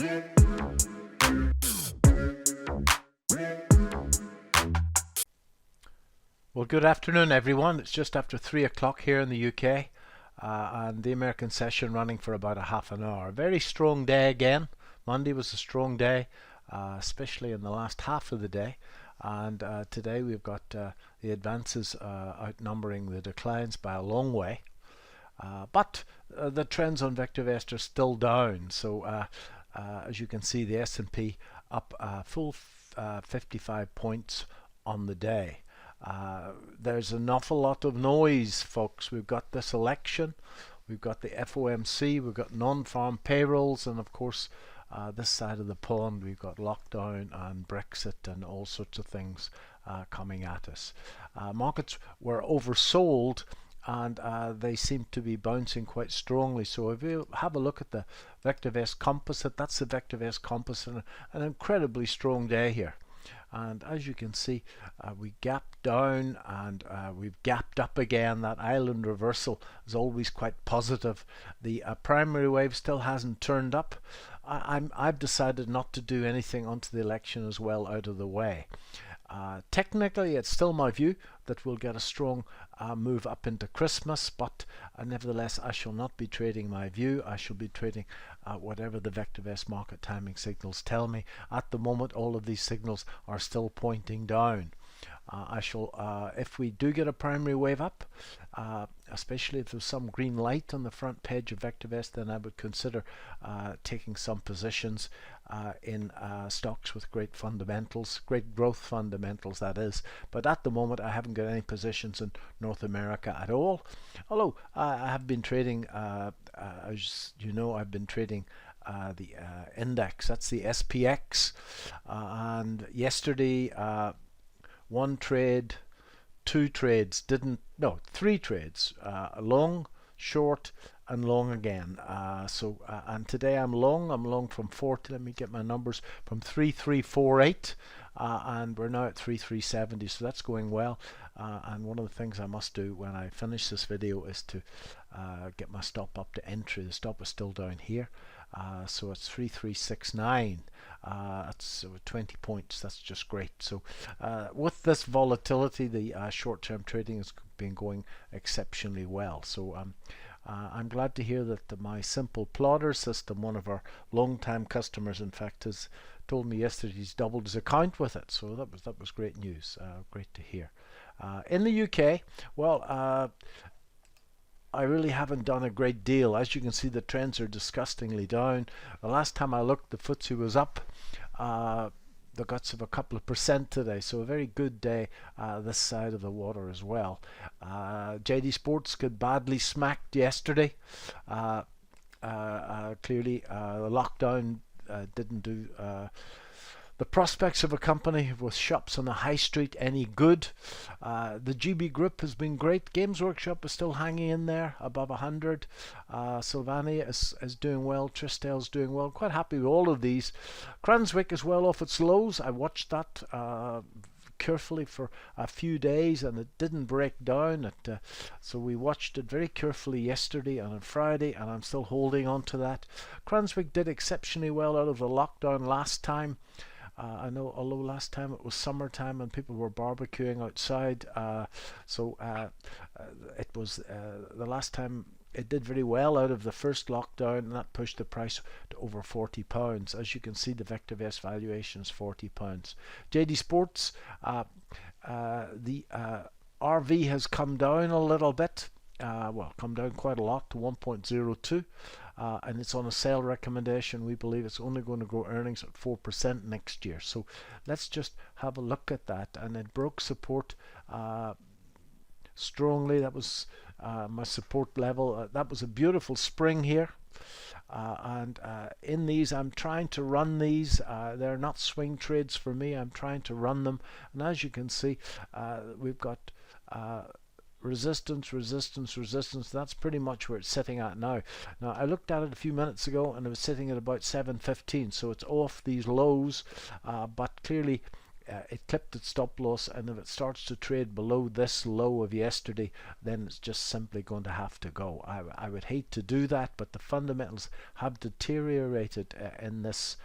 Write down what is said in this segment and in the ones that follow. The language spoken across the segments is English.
Well, good afternoon, everyone. It's just after 3 o'clock here in the UK, and the American session running for about a half an hour. Very strong day again. Monday was a strong day, especially in the last half of the day. And today we've got the advances outnumbering the declines by a long way. But the trends on VectorVest are still down. So as you can see, the S&P up full 55 points on the day. There's an awful lot of noise, folks. We've got this election, we've got the FOMC, we've got non-farm payrolls, and of course this side of the pond we've got lockdown and Brexit and all sorts of things coming at us. Markets were oversold, and they seem to be bouncing quite strongly. So if you have a look at the VectorVest composite, that's the VectorVest composite, an incredibly strong day here. And as you can see, we gapped down and we've gapped up again. That island reversal is always quite positive. The primary wave still hasn't turned up. I've decided not to do anything until the election as well out of the way. Technically, it's still my view that we'll get a strong move up into Christmas, but nevertheless, I shall not be trading my view. I shall be trading whatever the VectorVest market timing signals tell me. At the moment, all of these signals are still pointing down. I shall, if we do get a primary wave up, especially if there's some green light on the front page of VectorVest, then I would consider taking some positions in stocks with great fundamentals, great growth fundamentals, that is. But at the moment, I haven't got any positions in North America at all. Although I have been trading, as you know, I've been trading the index. That's the SPX, and yesterday one trade, two trades didn't, no, three trades, long, short, and long again. And today I'm long from 40, let me get my numbers, from 3348, and we're now at 3370, so that's going well. And one of the things I must do when I finish this video is to get my stop up to entry. The stop is still down here. So it's 3369. That's 20 points. That's just great. So with this volatility, the short-term trading has been going exceptionally well. So I'm glad to hear that my simple plotter system, one of our long-time customers, in fact, has told me yesterday he's doubled his account with it. So that was great news. Great to hear. In the UK, well, I really haven't done a great deal. As you can see, the trends are disgustingly down. The last time I looked, the FTSE was up the guts of a couple of percent today, so a very good day this side of the water as well. JD Sports got badly smacked yesterday. Clearly the lockdown didn't do the prospects of a company with shops on the high street any good. The GB Group has been great. Games Workshop is still hanging in there above 100. Sylvania is doing well. Tristel's doing well. Quite happy with all of these. Cranswick is well off its lows. I watched that carefully for a few days and it didn't break down. So we watched it very carefully yesterday and on Friday, and I'm still holding on to that. Cranswick did exceptionally well out of the lockdown last time. I know, although last time it was summertime and people were barbecuing outside, it was the last time it did very well out of the first lockdown, and that pushed the price to over £40. As you can see, the VectorVest valuation is £40. JD Sports, the RV has come down a little bit. Well, come down quite a lot to 1.02, and it's on a sell recommendation. We believe it's only going to grow earnings at 4% next year. So let's just have a look at that. And it broke support strongly. That was my support level. That was a beautiful spring here. And in these, I'm trying to run these. They're not swing trades for me. I'm trying to run them. And as you can see, we've got resistance, resistance, resistance. That's pretty much where it's sitting at now. Now I looked at it a few minutes ago and it was sitting at about 715, so it's off these lows, but clearly it clipped its stop loss, and if it starts to trade below this low of yesterday, then it's just simply going to have to go. I would hate to do that, but the fundamentals have deteriorated in this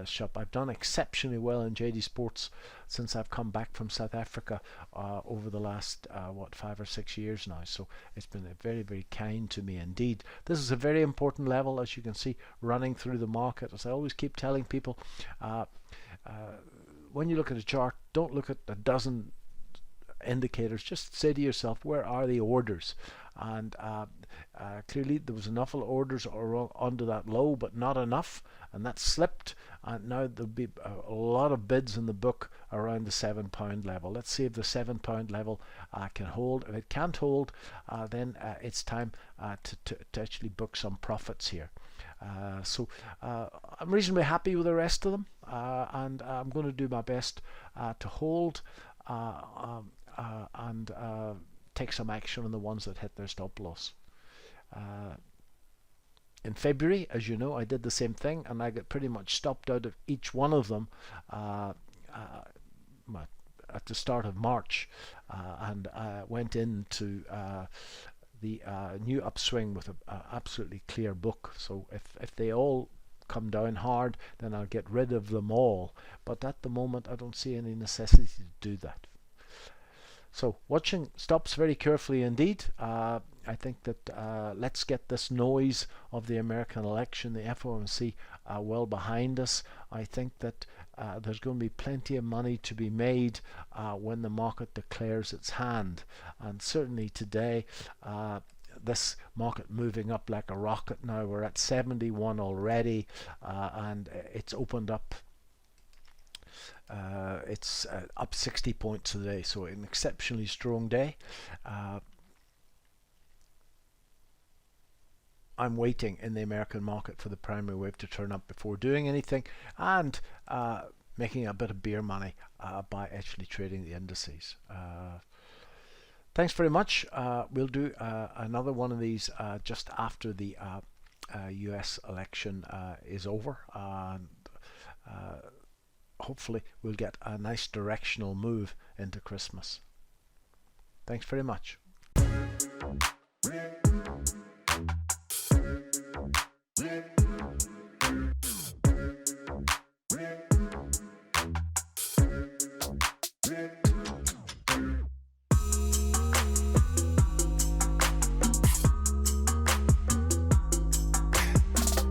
shop. I've done exceptionally well in JD Sports since I've come back from South Africa over the last 5 or 6 years now, so it's been very, very kind to me indeed. This is a very important level, as you can see, running through the market. As I always keep telling people, when you look at a chart, don't look at a dozen indicators. Just say to yourself, where are the orders? And clearly there was enough orders under that low, but not enough, and that slipped, and now there'll be a lot of bids in the book around the £7 level. Let's see if the £7 level can hold. If it can't hold, then it's time to actually book some profits here. So I'm reasonably happy with the rest of them, and I'm going to do my best to hold and take some action on the ones that hit their stop loss. In February, as you know, I did the same thing, and I got pretty much stopped out of each one of them at the start of March, and went into the new upswing with an absolutely clear book. So if they all come down hard, then I'll get rid of them all, but at the moment I don't see any necessity to do that. So watching stops very carefully indeed. I think that let's get this noise of the American election, the FOMC, well behind us. I think that there's going to be plenty of money to be made when the market declares its hand, and certainly today this market moving up like a rocket. Now we're at 71 already, and it's opened up. It's up 60 points today, so an exceptionally strong day. I'm waiting in the American market for the primary wave to turn up before doing anything, and making a bit of beer money by actually trading the indices. Thanks very much. We'll do another one of these just after the US election is over, and hopefully we'll get a nice directional move into Christmas. Thanks very much.